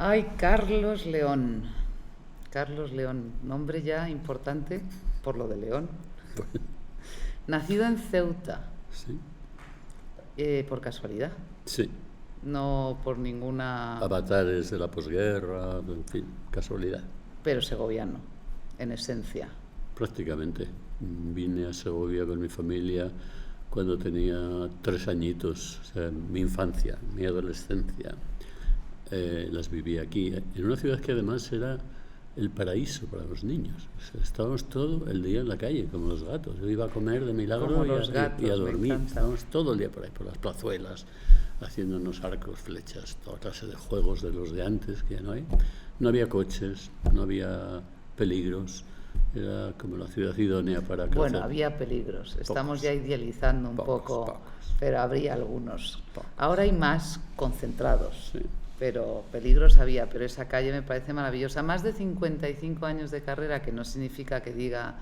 Ay, Carlos León. Carlos León, nombre ya importante por lo de León. Nacido en Ceuta, Sí, por casualidad, sí. no por ninguna... Avatares de la posguerra, en fin, casualidad. Pero segoviano, en esencia. Prácticamente. Vine a Segovia con mi familia cuando tenía 3 añitos, o sea, mi infancia, mi adolescencia. Las viví aquí, en una ciudad que además era el paraíso para los niños. O sea, estábamos todo el día en la calle, como los gatos. Yo iba a comer de milagro Como los gatos, y a me dormir. encanta. Estábamos todo el día por ahí, por las plazuelas, haciéndonos arcos, flechas, toda clase de juegos de los de antes, que ya no hay. No había coches, no había peligros. Era como la ciudad idónea para crecer. Bueno, había peligros. Estamos ya idealizando un poco, pero habría algunos. Ahora hay más concentrados. Sí. Pero peligros había, pero esa calle me parece maravillosa. Más de 55 años de carrera, que no significa que diga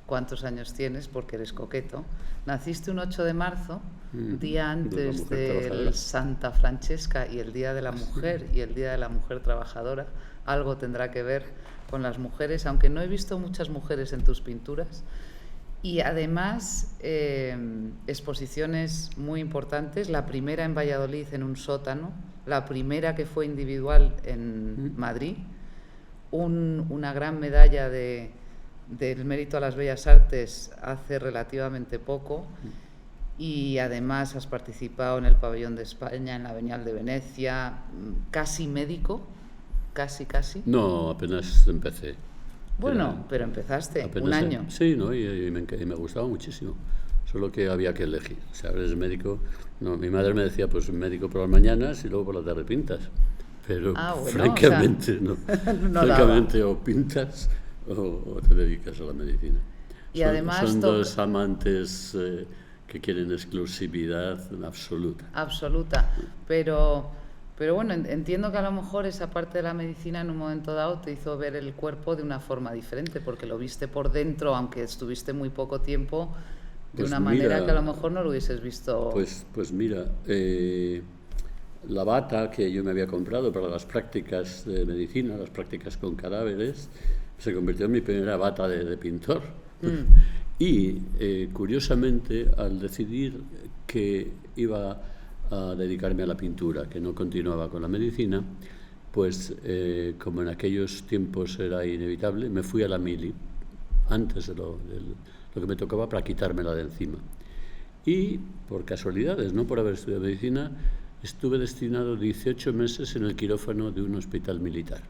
cuántos años tienes, porque eres coqueto. Naciste un 8 de marzo, día antes del Santa Francesca y el Día de la Mujer y el Día de la Mujer Trabajadora. Algo tendrá que ver con las mujeres, aunque no he visto muchas mujeres en tus pinturas. Y además exposiciones muy importantes, la primera en Valladolid en un sótano, la primera que fue individual en Madrid, una gran medalla del mérito a las bellas artes hace relativamente poco, y además has participado en el Pabellón de España, en la Bienal de Venecia, casi médico, casi. No, apenas empecé. Bueno, pero empezaste, Apenas un año. Sí, ¿no? y me gustaba muchísimo. Solo que había que elegir. O sea, eres médico. No, mi madre me decía, pues médico por las mañanas y luego por la tarde pintas. Pero Bueno, francamente, o sea, no. Francamente, o pintas o te dedicas a la medicina. Y además son dos amantes que quieren exclusividad absoluta. Absoluta. Pero bueno, entiendo que a lo mejor esa parte de la medicina en un momento dado te hizo ver el cuerpo de una forma diferente, porque lo viste por dentro, aunque estuviste muy poco tiempo, de una manera que a lo mejor no lo hubieses visto. Pues mira, la bata que yo me había comprado para las prácticas de medicina, las prácticas con cadáveres, se convirtió en mi primera bata de pintor. Y curiosamente, al decidir que iba a dedicarme a la pintura, que no continuaba con la medicina, pues como en aquellos tiempos era inevitable, me fui a la mili antes de lo que me tocaba para quitármela de encima. Y por casualidades, no por haber estudiado medicina, estuve destinado 18 meses en el quirófano de un hospital militar.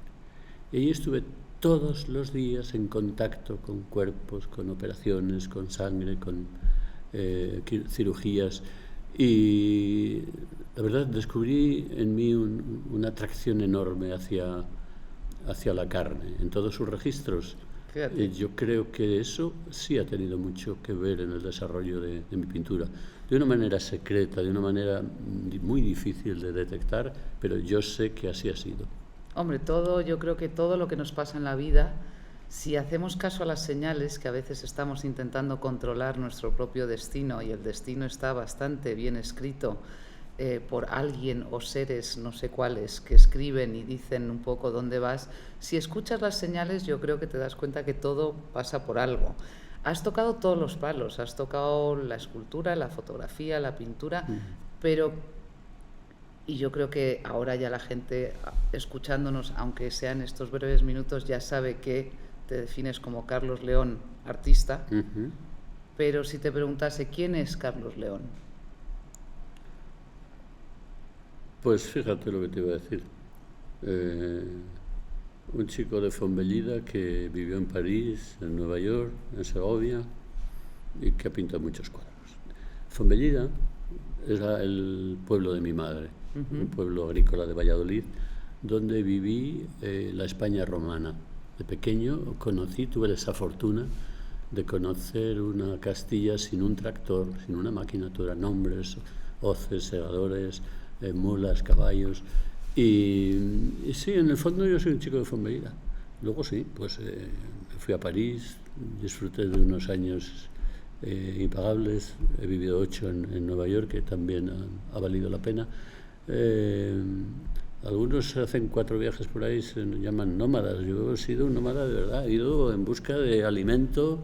Y allí estuve todos los días en contacto con cuerpos, con operaciones, con sangre, con cirugías. Y la verdad descubrí en mí una atracción enorme hacia la carne, en todos sus registros. Yo creo que eso sí ha tenido mucho que ver en el desarrollo de mi pintura, de una manera secreta, de una manera muy difícil de detectar, pero yo sé que así ha sido. Hombre, yo creo que todo lo que nos pasa en la vida, si hacemos caso a las señales, que a veces estamos intentando controlar nuestro propio destino, y el destino está bastante bien escrito por alguien o seres, no sé cuáles, que escriben y dicen un poco dónde vas, si escuchas las señales, yo creo que te das cuenta que todo pasa por algo. Has tocado todos los palos, has tocado la escultura, la fotografía, la pintura, pero... Y yo creo que ahora ya la gente, escuchándonos, aunque sean estos breves minutos, ya sabe que te defines como Carlos León, artista. Pero si te preguntase, ¿quién es Carlos León? Pues fíjate lo que te iba a decir. Un chico de Fonbellida que vivió en París, en Nueva York, en Segovia, y que ha pintado muchos cuadros. Fonbellida era el pueblo de mi madre, un pueblo agrícola de Valladolid, donde viví la España romana. De pequeño tuve esa fortuna de conocer una Castilla sin un tractor, sin una máquina, todo eran hombres, hoces, segadores, mulas, caballos. Y sí, en el fondo yo soy un chico de Fonbellida. Luego sí, pues me fui a París, disfruté de unos años impagables, he vivido 8 en Nueva York, que también ha valido la pena. Algunos hacen 4 viajes por ahí, se llaman nómadas. Yo he sido un nómada de verdad, he ido en busca de alimento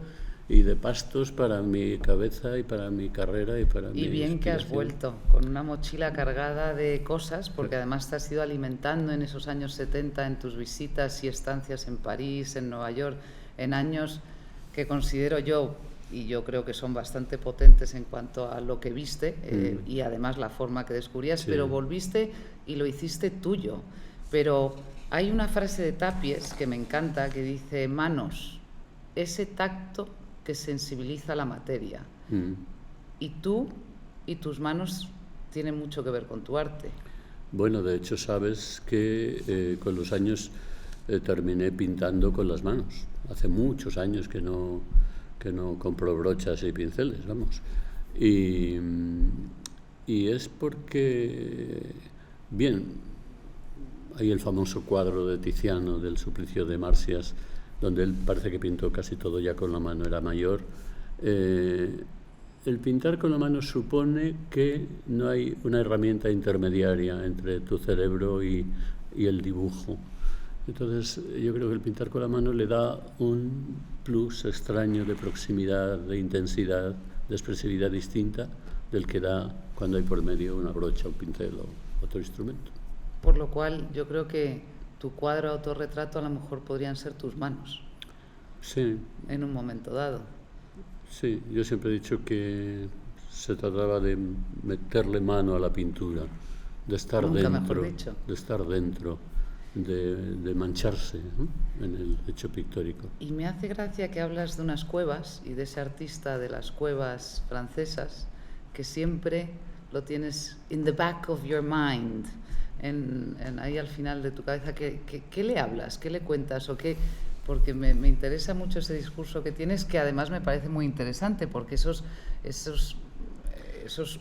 y de pastos para mi cabeza y para mi carrera y para mi Y bien que has inspiración. vuelto con una mochila cargada de cosas, porque además te has ido alimentando en esos años 70 en tus visitas y estancias en París, en Nueva York, en años que considero yo, y yo creo que son bastante potentes en cuanto a lo que viste y además la forma que descubrías, Sí. pero volviste y lo hiciste tuyo. Pero hay una frase de Tapies que me encanta que dice: manos, ese tacto que sensibiliza la materia. Y tú y tus manos tienen mucho que ver con tu arte. Bueno, de hecho sabes que con los años terminé pintando con las manos. Hace muchos años que no compro brochas y pinceles, vamos. Y es porque, bien, hay el famoso cuadro de Tiziano del Suplicio de Marcias, donde él parece que pintó casi todo ya con la mano, era mayor. El pintar con la mano supone que no hay una herramienta intermediaria entre tu cerebro y el dibujo. Entonces yo creo que el pintar con la mano le da un plus extraño de proximidad, de intensidad, de expresividad distinta del que da cuando hay por medio una brocha, un pincel o otro instrumento. Por lo cual yo creo que tu cuadro autorretrato a lo mejor podrían ser tus manos. Sí. En un momento dado. Sí, yo siempre he dicho que se trataba de meterle mano a la pintura, de estar Nunca dentro, mejor dicho. de estar dentro, de mancharse, ¿no?, en el hecho pictórico. Y me hace gracia que hablas de unas cuevas y de ese artista de las cuevas francesas que siempre lo tienes in the back of your mind, ahí al final de tu cabeza. ¿Qué le hablas? ¿Qué le cuentas? ¿O qué? Porque me interesa mucho ese discurso que tienes, que además me parece muy interesante, porque esos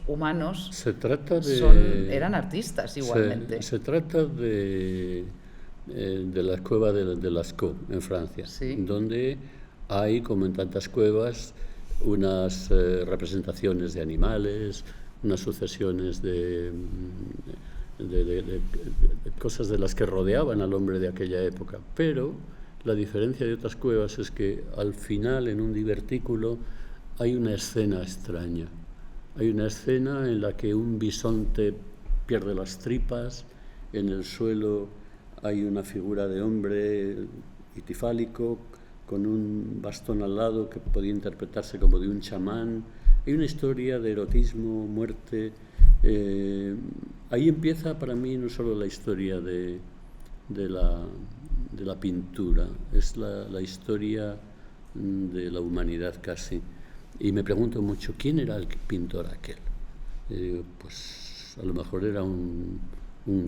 humanos eran artistas igualmente. Se trata de la cueva de Lascaux, en Francia, sí, donde hay, como en tantas cuevas, unas representaciones de animales, unas sucesiones de cosas de las que rodeaban al hombre de aquella época. Pero la diferencia de otras cuevas es que al final, en un divertículo, hay una escena extraña. Hay una escena en la que un bisonte pierde las tripas, en el suelo hay una figura de hombre itifálico con un bastón al lado que podía interpretarse como de un chamán. Hay una historia de erotismo, muerte. Ahí empieza para mí no solo la historia de la pintura, es la historia de la humanidad casi. Y me pregunto mucho, ¿quién era el pintor aquel? Y digo, pues a lo mejor era un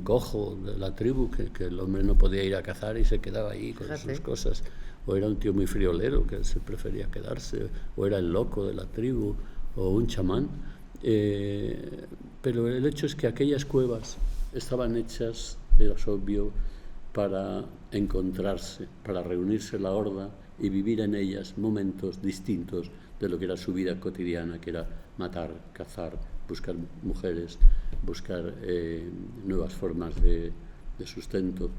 cojo de la tribu, que el hombre no podía ir a cazar y se quedaba ahí con sus cosas. O era un tío muy friolero que se prefería quedarse, o era el loco de la tribu, o un chamán. Pero el hecho es que aquellas cuevas estaban hechas, era obvio, para encontrarse, para reunirse la horda y vivir en ellas momentos distintos de lo que era su vida cotidiana, que era matar, cazar, buscar mujeres, buscar nuevas formas de sustento.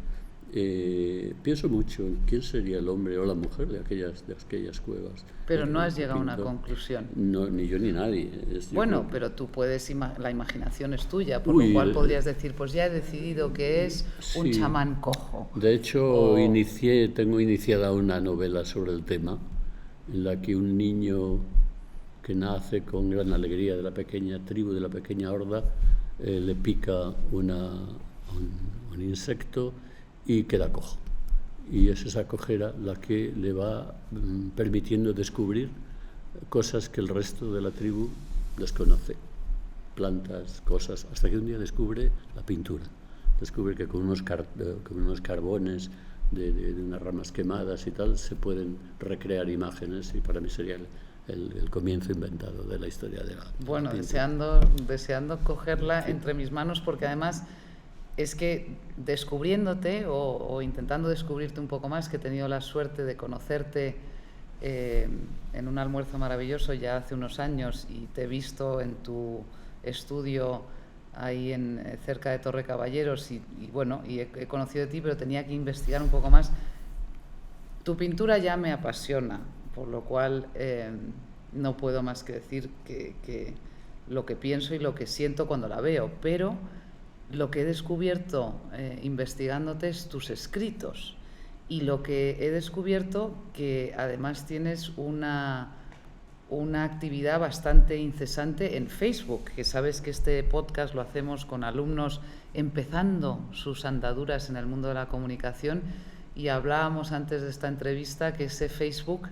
Pienso mucho en quién sería el hombre o la mujer de aquellas cuevas. Pero no has llegado a una conclusión. No, ni yo ni nadie. Bueno, pero tú puedes, la imaginación es tuya, por lo cual podrías decir, pues ya he decidido que es un chamán cojo. De hecho, tengo iniciada una novela sobre el tema, en la que un niño que nace con gran alegría de la pequeña tribu, de la pequeña horda, le pica un insecto y queda cojo. Y es esa cojera la que le va permitiendo descubrir cosas que el resto de la tribu desconoce. Plantas, cosas, hasta que un día descubre la pintura. Descubre que con unos carbones de unas ramas quemadas y tal se pueden recrear imágenes, y para mí sería el comienzo inventado de la historia de la Bueno, pintura. deseando cogerla entre mis manos, porque además es que descubriéndote o intentando descubrirte un poco más, que he tenido la suerte de conocerte en un almuerzo maravilloso ya hace unos años y te he visto en tu estudio ahí cerca de Torre Caballeros y bueno, y he conocido de ti, pero tenía que investigar un poco más. Tu pintura ya me apasiona, por lo cual no puedo más que decir que lo que pienso y lo que siento cuando la veo, pero lo que he descubierto investigándote es tus escritos, y lo que he descubierto que además tienes una actividad bastante incesante en Facebook, que sabes que este podcast lo hacemos con alumnos empezando sus andaduras en el mundo de la comunicación, y hablábamos antes de esta entrevista que ese Facebook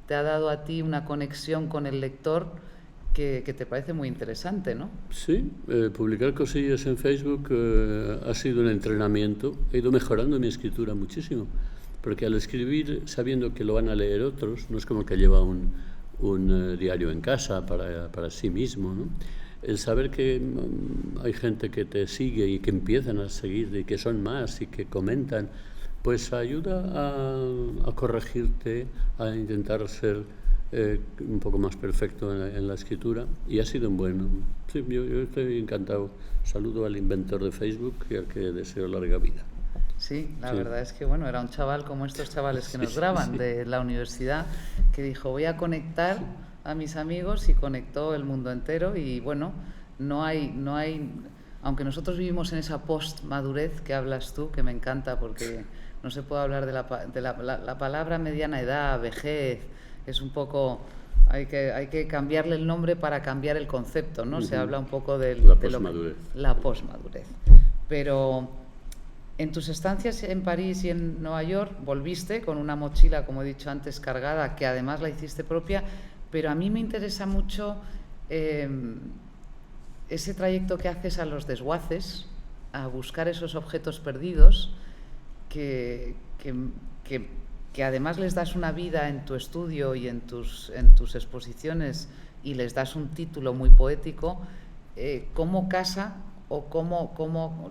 te ha dado a ti una conexión con el lector que te parece muy interesante, ¿no? Sí, publicar cosillas en Facebook ha sido un entrenamiento. He ido mejorando mi escritura muchísimo, porque al escribir sabiendo que lo van a leer otros, no es como que lleva un diario en casa para sí mismo, ¿no? El saber que hay gente que te sigue y que empiezan a seguirte y que son más y que comentan, pues ayuda a corregirte, a intentar ser un poco más perfecto en la escritura, y ha sido un bueno. Sí, yo estoy encantado. Saludo al inventor de Facebook y al que deseo larga vida. Sí, la verdad es que bueno, era un chaval como estos chavales que nos graban de la universidad, que dijo voy a conectar a mis amigos, y conectó el mundo entero. Y bueno, no hay, aunque nosotros vivimos en esa post-madurez que hablas tú, que me encanta, porque no se puede hablar de la palabra mediana edad, vejez, es un poco, hay que cambiarle el nombre para cambiar el concepto, ¿no? Se habla un poco de la post-madurez. Pero en tus estancias en París y en Nueva York volviste con una mochila, como he dicho antes, cargada, que además la hiciste propia, pero a mí me interesa mucho ese trayecto que haces a los desguaces, a buscar esos objetos perdidos, que además les das una vida en tu estudio y en tus exposiciones, y les das un título muy poético. ¿Cómo casa o cómo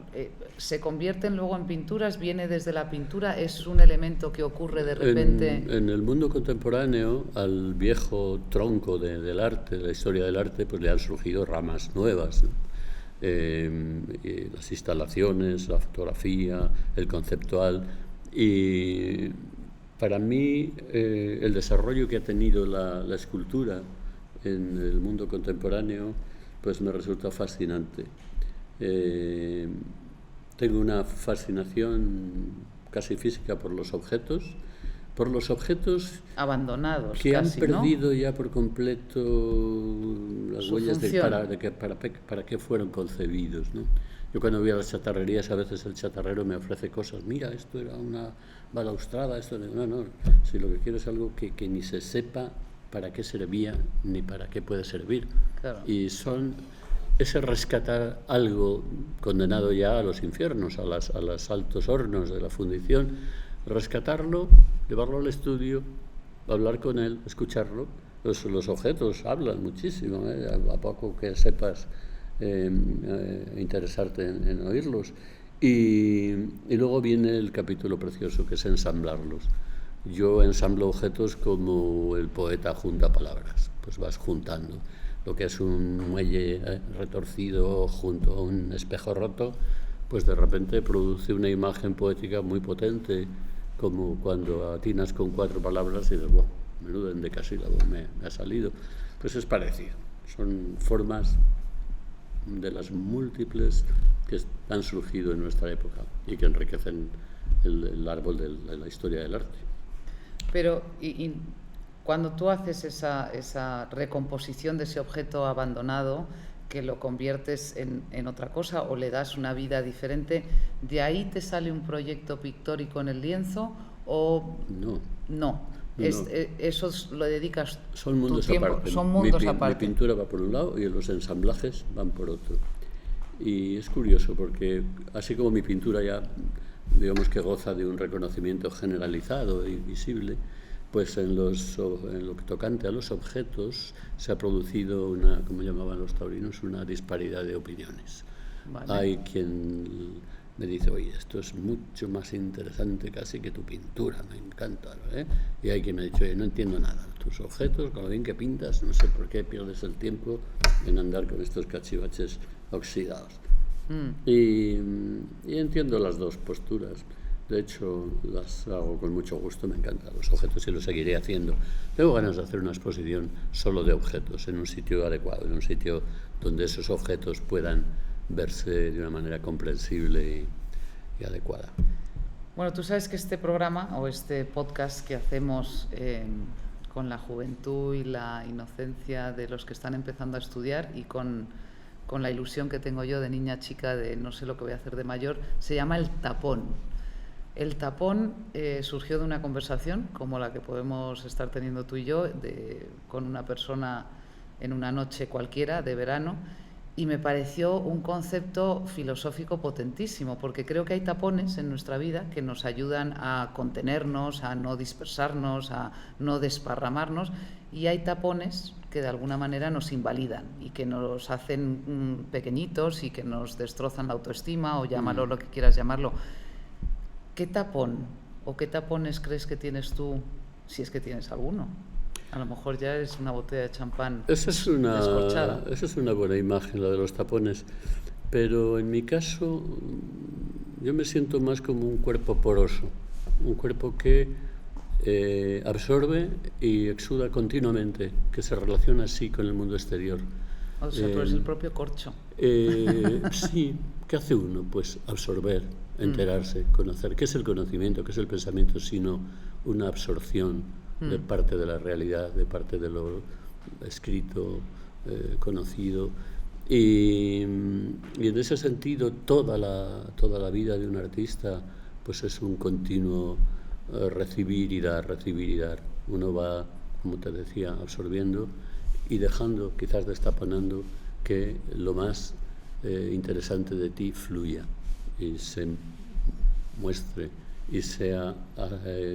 se convierten luego en pinturas? ¿Viene desde la pintura? ¿Es un elemento que ocurre de repente? En el mundo contemporáneo, al viejo tronco del arte, de la historia del arte, pues le han surgido ramas nuevas, ¿no? Las instalaciones, la fotografía, el conceptual. Y para mí el desarrollo que ha tenido la escultura en el mundo contemporáneo pues me resulta fascinante. Tengo una fascinación casi física por los objetos abandonados, que casi, han perdido, ¿no?, ya por completo las huellas para qué fueron concebidos, ¿no? Yo cuando voy a las chatarrerías, a veces el chatarrero me ofrece cosas. Mira, esto era una balaustrada, esto no. Si lo que quiero es algo que ni se sepa para qué servía ni para qué puede servir. Claro. Y son ese rescatar algo condenado ya a los infiernos, a los altos hornos de la fundición, rescatarlo, llevarlo al estudio, hablar con él, escucharlo. Los objetos hablan muchísimo, a poco que sepas interesarte en oírlos. Y luego viene el capítulo precioso, que es ensamblarlos. Yo ensamblo objetos como el poeta junta palabras, pues vas juntando lo que es un muelle retorcido junto a un espejo roto, pues de repente produce una imagen poética muy potente, como cuando atinas con 4 palabras y dices, wow, menudo endecasílabo me ha salido. Pues es parecido, son formas de las múltiples que han surgido en nuestra época y que enriquecen el árbol de la historia del arte. Pero y cuando tú haces esa recomposición de ese objeto abandonado, que lo conviertes en otra cosa o le das una vida diferente, ¿de ahí te sale un proyecto pictórico en el lienzo o no? Eso lo dedicas son mundos tu tiempo, aparte. Son mundos aparte. Mi pintura va por un lado y los ensamblajes van por otro. Y es curioso porque así como mi pintura ya, digamos que goza de un reconocimiento generalizado e visible, pues en lo que tocante a los objetos se ha producido una, como llamaban los taurinos, una disparidad de opiniones. Vale. Hay quien me dice, oye, esto es mucho más interesante casi que tu pintura, me encanta, ¿eh? Y hay quien me ha dicho, oye, no entiendo nada, tus objetos, con lo bien que pintas, no sé por qué pierdes el tiempo en andar con estos cachivaches oxidados. Y entiendo las dos posturas. De hecho, las hago con mucho gusto, me encantan los objetos y lo seguiré haciendo. Tengo ganas de hacer una exposición solo de objetos en un sitio adecuado, en un sitio donde esos objetos puedan verse de una manera comprensible y adecuada. Bueno, tú sabes que este programa o este podcast que hacemos con la juventud y la inocencia de los que están empezando a estudiar y con la ilusión que tengo yo de niña chica de no sé lo que voy a hacer de mayor, se llama El Tapón. El Tapón surgió de una conversación como la que podemos estar teniendo tú y yo con una persona en una noche cualquiera de verano, y me pareció un concepto filosófico potentísimo, porque creo que hay tapones en nuestra vida que nos ayudan a contenernos, a no dispersarnos, a no desparramarnos, y hay tapones que de alguna manera nos invalidan y que nos hacen pequeñitos y que nos destrozan la autoestima, o llámalo lo que quieras llamarlo. ¿Qué tapón o qué tapones crees que tienes tú, si es que tienes alguno? A lo mejor ya es una botella de champán descorchada. Esa es una buena imagen, la de los tapones. Pero en mi caso, yo me siento más como un cuerpo poroso. Un cuerpo que absorbe y exuda continuamente, que se relaciona así con el mundo exterior. O sea, tú eres el propio corcho. Sí, ¿qué hace uno? Pues absorber, enterarse, conocer. ¿Qué es el conocimiento? ¿Qué es el pensamiento? Sino una absorción de parte de la realidad, de parte de lo escrito, conocido. Y en ese sentido, toda la vida de un artista pues es un continuo recibir y dar, recibir y dar. Uno va, como te decía, absorbiendo y dejando, quizás destapanando, que lo más interesante de ti fluya y se muestre y sea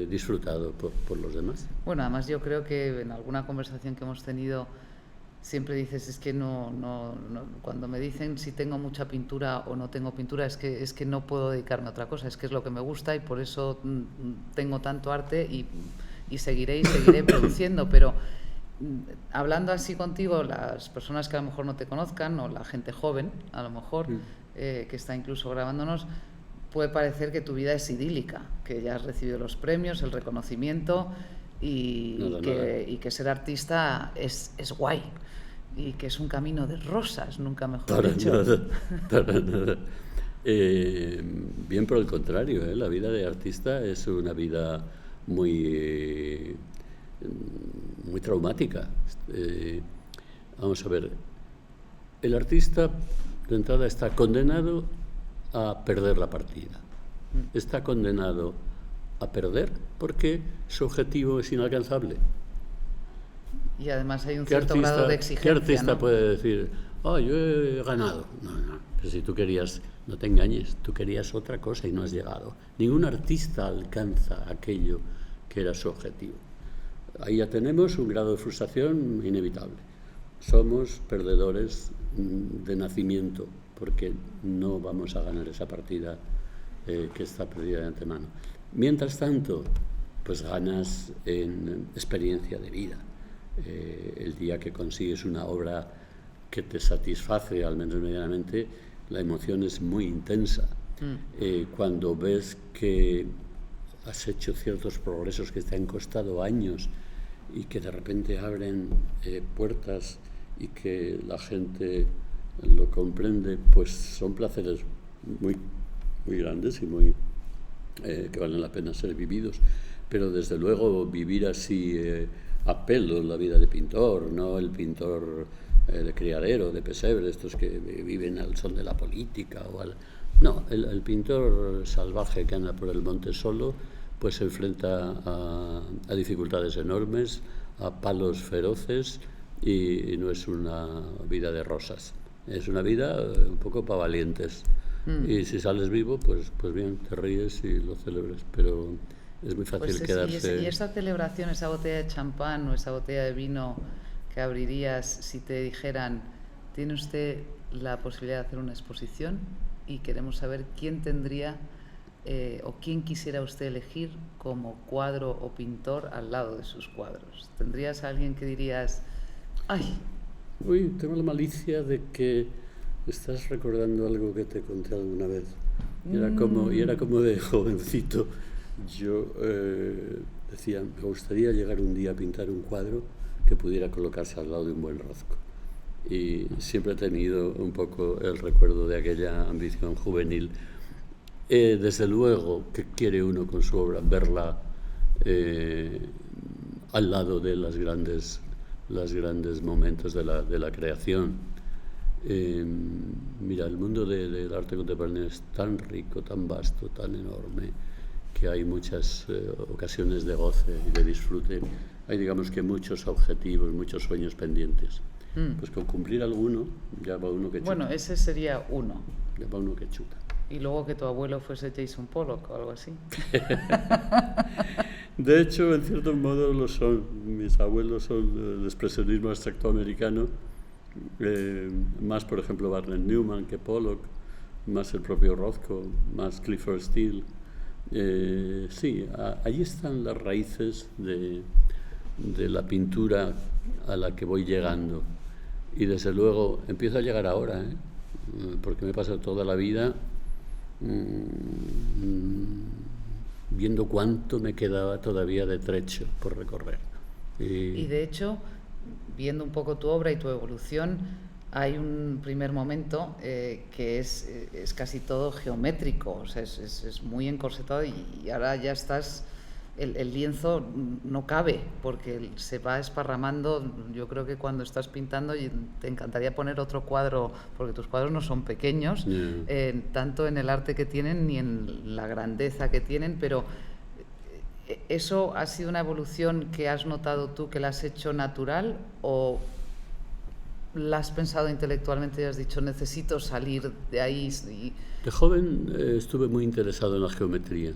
disfrutado por los demás. Bueno, además yo creo que en alguna conversación que hemos tenido siempre dices, es que no, cuando me dicen si tengo mucha pintura o no tengo pintura, es que no puedo dedicarme a otra cosa, es que es lo que me gusta y por eso tengo tanto arte y seguiré produciendo. Pero hablando así contigo, las personas que a lo mejor no te conozcan, o la gente joven, a lo mejor, que está incluso grabándonos, puede parecer que tu vida es idílica, que ya has recibido los premios, el reconocimiento y que ser artista es guay y que es un camino de rosas, nunca mejor dicho. Para nada. Bien por el contrario, la vida de artista es una vida muy traumática. Vamos a ver, el artista de entrada está condenado a perder la partida. Está condenado a perder porque su objetivo es inalcanzable. Y además hay un cierto grado de exigencia. ¿Qué artista ¿no? puede decir, yo he ganado? No, pero si tú querías, no te engañes, tú querías otra cosa y no has llegado. Ningún artista alcanza aquello que era su objetivo. Ahí ya tenemos un grado de frustración inevitable. Somos perdedores de nacimiento, porque no vamos a ganar esa partida que está perdida de antemano. Mientras tanto, pues ganas en experiencia de vida. El día que consigues una obra que te satisface, al menos medianamente, la emoción es muy intensa. Cuando ves que has hecho ciertos progresos que te han costado años y que de repente abren puertas y que la gente lo comprende, pues son placeres muy, muy grandes y muy que valen la pena ser vividos. Pero desde luego vivir así a pelo la vida de pintor, no el pintor de criadero, de pesebre, estos que viven al son de la política no, el pintor salvaje que anda por el monte solo, pues se enfrenta a dificultades enormes, a palos feroces, y no es una vida de rosas. Es una vida un poco para valientes. Y si sales vivo, pues bien, te ríes y lo celebras, pero es muy fácil quedarse... ¿Y esa celebración, esa botella de champán o esa botella de vino que abrirías si te dijeran, ¿tiene usted la posibilidad de hacer una exposición? y queremos saber quién tendría o quién quisiera usted elegir como cuadro o pintor al lado de sus cuadros. ¿Tendrías a alguien que dirías, ay? Uy, tengo la malicia de que estás recordando algo que te conté alguna vez. Y era como de jovencito. Yo decía, me gustaría llegar un día a pintar un cuadro que pudiera colocarse al lado de un buen Rothko. Y siempre he tenido un poco el recuerdo de aquella ambición juvenil. Desde luego que quiere uno con su obra verla al lado de los grandes momentos de la creación. Mira, el mundo del arte contemporáneo es tan rico, tan vasto, tan enorme, que hay muchas ocasiones de goce y de disfrute. Hay, digamos que, muchos objetivos, muchos sueños pendientes. Pues con cumplir alguno, ya va uno que chuta. Bueno, ese sería uno. Ya va uno que chuta. Y luego que tu abuelo fuese Jason Pollock o algo así. De hecho, en cierto modo lo son. Mis abuelos son el expresionismo abstracto americano, más, por ejemplo, Barnett Newman que Pollock, más el propio Rothko, más Clifford Steele. Sí, allí están las raíces de la pintura a la que voy llegando. Y desde luego empiezo a llegar ahora, porque me he pasado toda la vida viendo cuánto me quedaba todavía de trecho por recorrer. Y de hecho, viendo un poco tu obra y tu evolución, hay un primer momento que es casi todo geométrico, o sea, es muy encorsetado y ahora ya estás... El lienzo no cabe porque se va esparramando. Yo creo que cuando estás pintando te encantaría poner otro cuadro, porque tus cuadros no son pequeños, tanto en el arte que tienen ni en la grandeza que tienen, pero ¿eso ha sido una evolución que has notado tú, que la has hecho natural, o la has pensado intelectualmente y has dicho necesito salir de ahí? De joven estuve muy interesado en la geometría.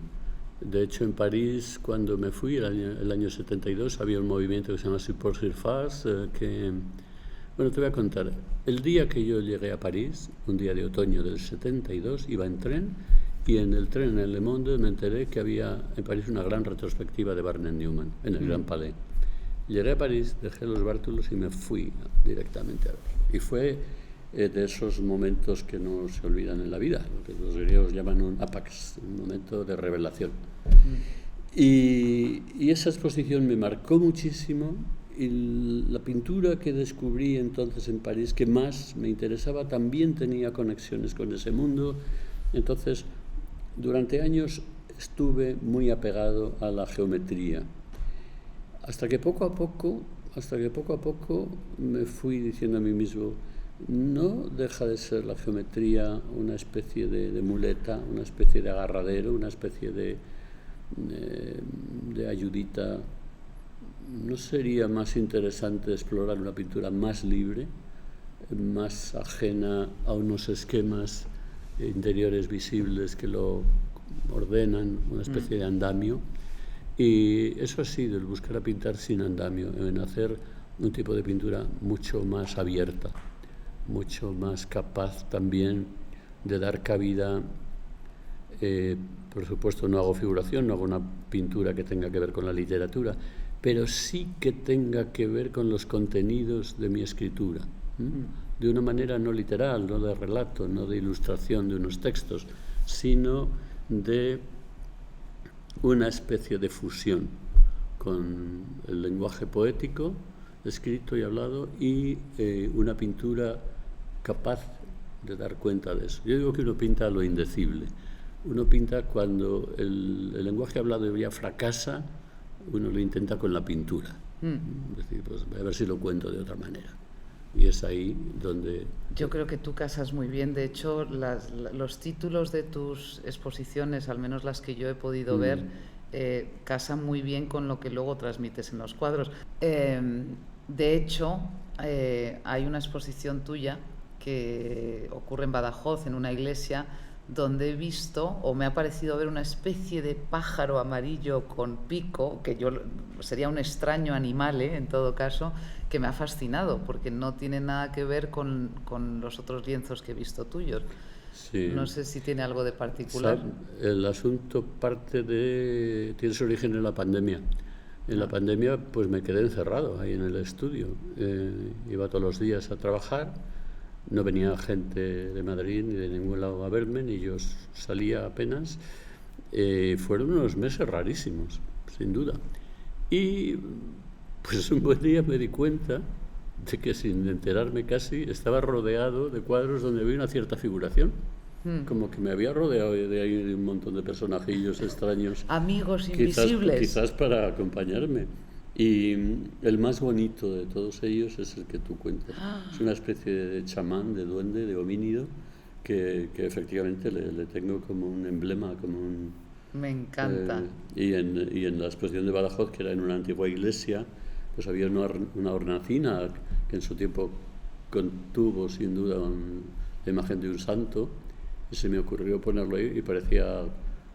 De hecho, en París, cuando me fui, el año 72, había un movimiento que se llama Support Surface, bueno, te voy a contar. El día que yo llegué a París, un día de otoño del 72, iba en tren, y en el tren, en Le Monde, me enteré que había en París una gran retrospectiva de Barnett Newman, en el Grand Palais. Llegué a París, dejé los bártulos y me fui directamente a ver. Y fue de esos momentos que no se olvidan en la vida, lo que los griegos llaman un apax, un momento de revelación. Y esa exposición me marcó muchísimo, y la pintura que descubrí entonces en París, que más me interesaba, también tenía conexiones con ese mundo. Entonces, durante años estuve muy apegado a la geometría, hasta que poco a poco me fui diciendo a mí mismo, no deja de ser la geometría una especie de muleta, una especie de agarradero, una especie de ayudita. ¿No sería más interesante explorar una pintura más libre, más ajena a unos esquemas interiores visibles que lo ordenan, una especie de andamio? Y eso ha sido el buscar a pintar sin andamio, en hacer un tipo de pintura mucho más abierta, mucho más capaz también de dar cabida. Por supuesto, no hago figuración, no hago una pintura que tenga que ver con la literatura, pero sí que tenga que ver con los contenidos de mi escritura, de una manera no literal, no de relato, no de ilustración de unos textos, sino de una especie de fusión con el lenguaje poético, escrito y hablado, y una pintura capaz de dar cuenta de eso. Yo digo que uno pinta lo indecible. Uno pinta cuando el lenguaje hablado ya fracasa, uno lo intenta con la pintura. Es decir, pues a ver si lo cuento de otra manera. Y es ahí donde... Yo creo que tú casas muy bien. De hecho, los títulos de tus exposiciones, al menos las que yo he podido ver, casan muy bien con lo que luego transmites en los cuadros. De hecho, hay una exposición tuya que ocurre en Badajoz, en una iglesia, donde he visto, o me ha parecido ver, una especie de pájaro amarillo con pico, que sería un extraño animal, en todo caso, que me ha fascinado, porque no tiene nada que ver con los otros lienzos que he visto tuyos. Sí. No sé si tiene algo de particular. El asunto tiene su origen en la pandemia. En la pandemia pues me quedé encerrado ahí en el estudio. Iba todos los días a trabajar, no venía gente de Madrid ni de ningún lado a verme, ni yo salía apenas. Fueron unos meses rarísimos, sin duda. Y pues un buen día me di cuenta de que, sin enterarme casi, estaba rodeado de cuadros donde había una cierta figuración. Como que me había rodeado de ahí de un montón de personajillos extraños. Amigos invisibles. Quizás para acompañarme. Y el más bonito de todos ellos es el que tú cuentas. Es una especie de chamán, de duende, de homínido, que efectivamente le tengo como un emblema, como un... Me encanta. Y en la exposición de Badajoz, que era en una antigua iglesia, pues había una hornacina que en su tiempo contuvo sin duda la imagen de un santo, y se me ocurrió ponerlo ahí y parecía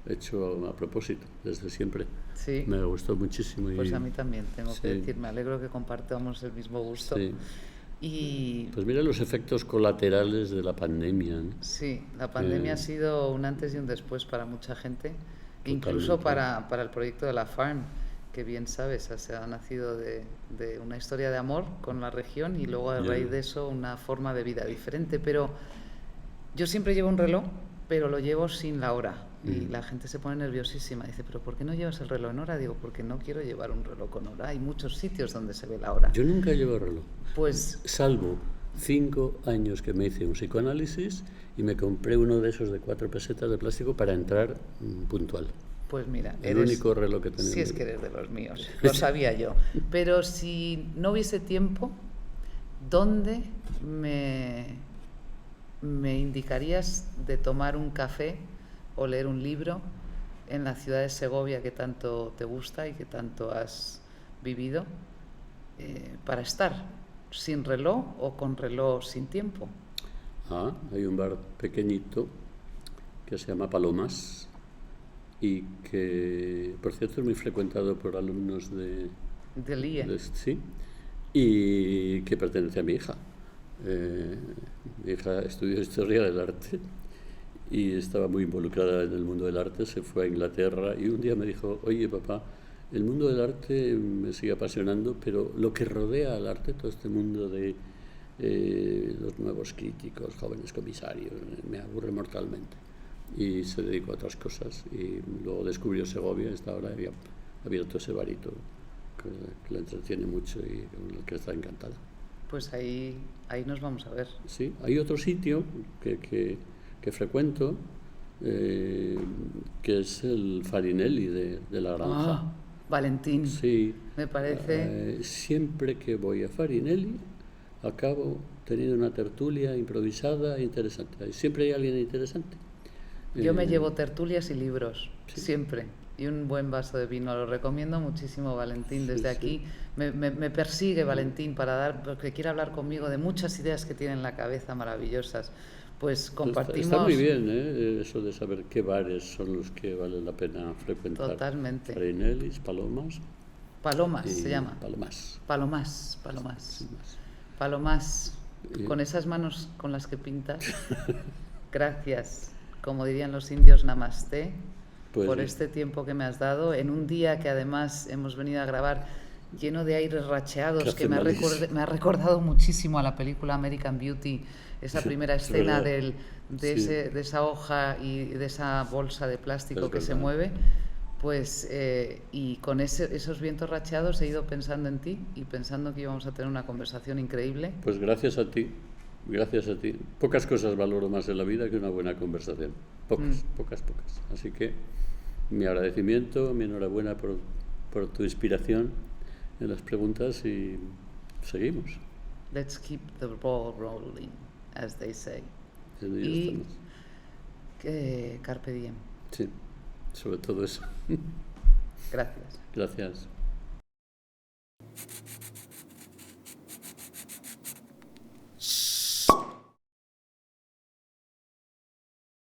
hecho a propósito, desde siempre. Sí. Me gustó muchísimo. Pues a mí también, tengo que decir, me alegro que compartamos el mismo gusto. Sí. Y pues mira los efectos colaterales de la pandemia, ¿no? Sí, la pandemia ha sido un antes y un después para mucha gente, incluso para el proyecto de la Farm, que bien sabes, se ha nacido de una historia de amor con la región y luego a raíz de eso una forma de vida diferente. Pero yo siempre llevo un reloj, pero lo llevo sin la hora. Y la gente se pone nerviosísima. Dice, ¿pero por qué no llevas el reloj en hora? Digo, porque no quiero llevar un reloj con hora. Hay muchos sitios donde se ve la hora. Yo nunca llevo reloj. Pues... Salvo 5 años que me hice un psicoanálisis y me compré uno de esos de 4 pesetas de plástico para entrar puntual. Pues mira, el único reloj que tenía. Si es que eres de los míos, lo sabía yo. Pero si no hubiese tiempo, ¿dónde me indicarías de tomar un café o leer un libro en la ciudad de Segovia que tanto te gusta y que tanto has vivido, para estar sin reloj o con reloj sin tiempo? Hay un bar pequeñito que se llama Palomas y que, por cierto, es muy frecuentado por alumnos de IE. Sí, y que pertenece a mi hija. Mi hija estudió Historia del Arte y estaba muy involucrada en el mundo del arte, se fue a Inglaterra y un día me dijo, oye papá, el mundo del arte me sigue apasionando, pero lo que rodea al arte, todo este mundo de los nuevos críticos, jóvenes comisarios, me aburre mortalmente. Y se dedicó a otras cosas y luego descubrió Segovia y hasta ahora había abierto ese barito que la entretiene mucho y con el que está encantada. Pues ahí nos vamos a ver. Sí, hay otro sitio que frecuento, que es el Farinelli de la Granja. Valentín. Sí. Me parece... siempre que voy a Farinelli acabo teniendo una tertulia improvisada interesante. Siempre hay alguien interesante. Yo me llevo tertulias y libros, ¿sí? Siempre. Y un buen vaso de vino. Lo recomiendo muchísimo, Valentín. Desde aquí me persigue Valentín porque quiere hablar conmigo de muchas ideas que tiene en la cabeza maravillosas. Pues compartimos... Está muy bien, eso de saber qué bares son los que vale la pena frecuentar. Totalmente. Farinellis, Palomas. Palomas se llama. Palomas. Palomas. Con esas manos con las que pintas. Gracias. Como dirían los indios, namaste, por este tiempo que me has dado, en un día que además hemos venido a grabar lleno de aires racheados, que me ha recordado muchísimo a la película American Beauty, esa primera escena de esa hoja y de esa bolsa de plástico que se mueve. Pues y con esos vientos racheados he ido pensando en ti y pensando que íbamos a tener una conversación increíble. Pues gracias a ti. Gracias a ti. Pocas cosas valoro más en la vida que una buena conversación. Pocas. Así que mi agradecimiento, mi enhorabuena por tu inspiración en las preguntas y seguimos. Let's keep the ball rolling, as they say. Y carpe diem. Sí, sobre todo eso. Gracias. Gracias.